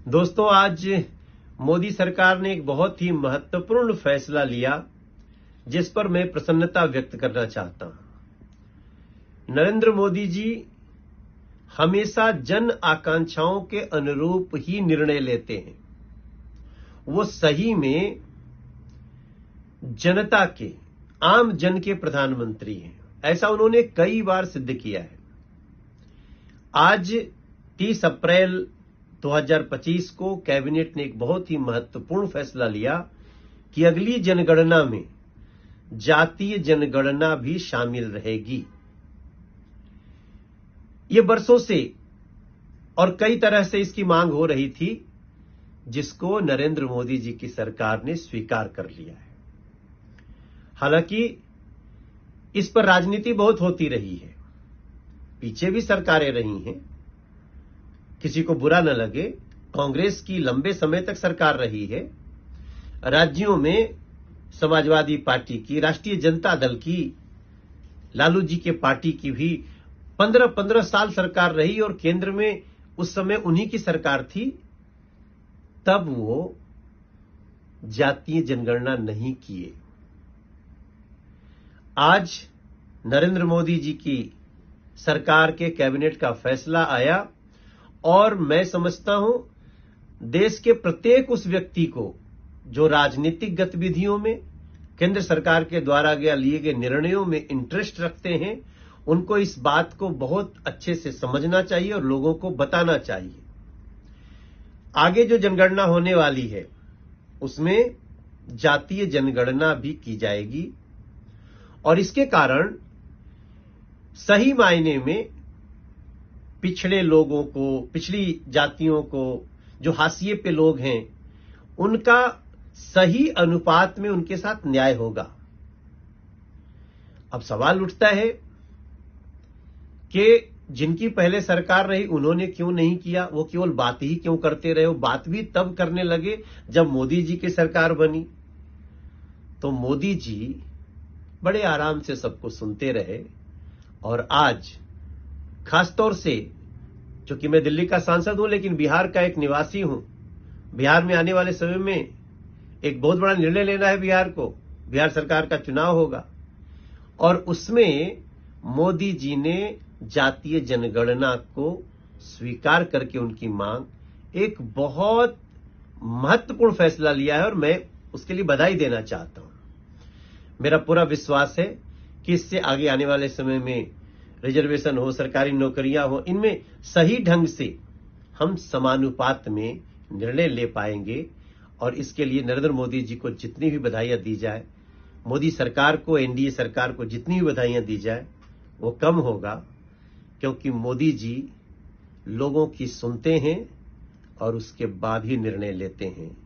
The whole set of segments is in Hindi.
दोस्तों, आज मोदी सरकार ने एक बहुत ही महत्वपूर्ण फैसला लिया जिस पर मैं प्रसन्नता व्यक्त करना चाहता हूं। नरेंद्र मोदी जी हमेशा जन आकांक्षाओं के अनुरूप ही निर्णय लेते हैं। वो सही में जनता के, आम जन के प्रधानमंत्री हैं। ऐसा उन्होंने कई बार सिद्ध किया है। आज 30 अप्रैल 2025 को कैबिनेट ने एक बहुत ही महत्वपूर्ण फैसला लिया कि अगली जनगणना में जातीय जनगणना भी शामिल रहेगी। ये बरसों से और कई तरह से इसकी मांग हो रही थी, जिसको नरेंद्र मोदी जी की सरकार ने स्वीकार कर लिया है। हालांकि इस पर राजनीति बहुत होती रही है, पीछे भी सरकारें रही हैं, किसी को बुरा न लगे। कांग्रेस की लंबे समय तक सरकार रही है, राज्यों में समाजवादी पार्टी की, राष्ट्रीय जनता दल की, लालू जी के पार्टी की भी 15-15 साल सरकार रही और केंद्र में उस समय उन्हीं की सरकार थी। तब वो जातीय जनगणना नहीं किए। आज नरेंद्र मोदी जी की सरकार के कैबिनेट का फैसला आया और मैं समझता हूं देश के प्रत्येक उस व्यक्ति को जो राजनीतिक गतिविधियों में, केंद्र सरकार के द्वारा लिए गए निर्णयों में इंटरेस्ट रखते हैं, उनको इस बात को बहुत अच्छे से समझना चाहिए और लोगों को बताना चाहिए। आगे जो जनगणना होने वाली है उसमें जातीय जनगणना भी की जाएगी और इसके कारण सही मायने में पिछड़े लोगों को, पिछड़ी जातियों को, जो हाशिए पे लोग हैं, उनका सही अनुपात में उनके साथ न्याय होगा। अब सवाल उठता है कि जिनकी पहले सरकार रही उन्होंने क्यों नहीं किया, वो केवल बात ही क्यों करते रहे। वो बात भी तब करने लगे जब मोदी जी की सरकार बनी। तो मोदी जी बड़े आराम से सबको सुनते रहे और आज खासतौर से, चूंकि मैं दिल्ली का सांसद हूं लेकिन बिहार का एक निवासी हूं, बिहार में आने वाले समय में एक बहुत बड़ा निर्णय लेना है बिहार को। बिहार सरकार का चुनाव होगा और उसमें मोदी जी ने जातीय जनगणना को स्वीकार करके उनकी मांग एक बहुत महत्वपूर्ण फैसला लिया है और मैं उसके लिए बधाई देना चाहता हूं। मेरा पूरा विश्वास है कि इससे आगे आने वाले समय में रिजर्वेशन हो, सरकारी नौकरियां हो, इनमें सही ढंग से हम समानुपात में निर्णय ले पाएंगे और इसके लिए नरेंद्र मोदी जी को जितनी भी बधाइयां दी जाए, मोदी सरकार को, एनडीए सरकार को जितनी भी बधाइयां दी जाए वो कम होगा, क्योंकि मोदी जी लोगों की सुनते हैं और उसके बाद ही निर्णय लेते हैं।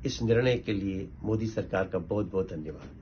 इस निर्णय के लिए मोदी सरकार का बहुत बहुत धन्यवाद।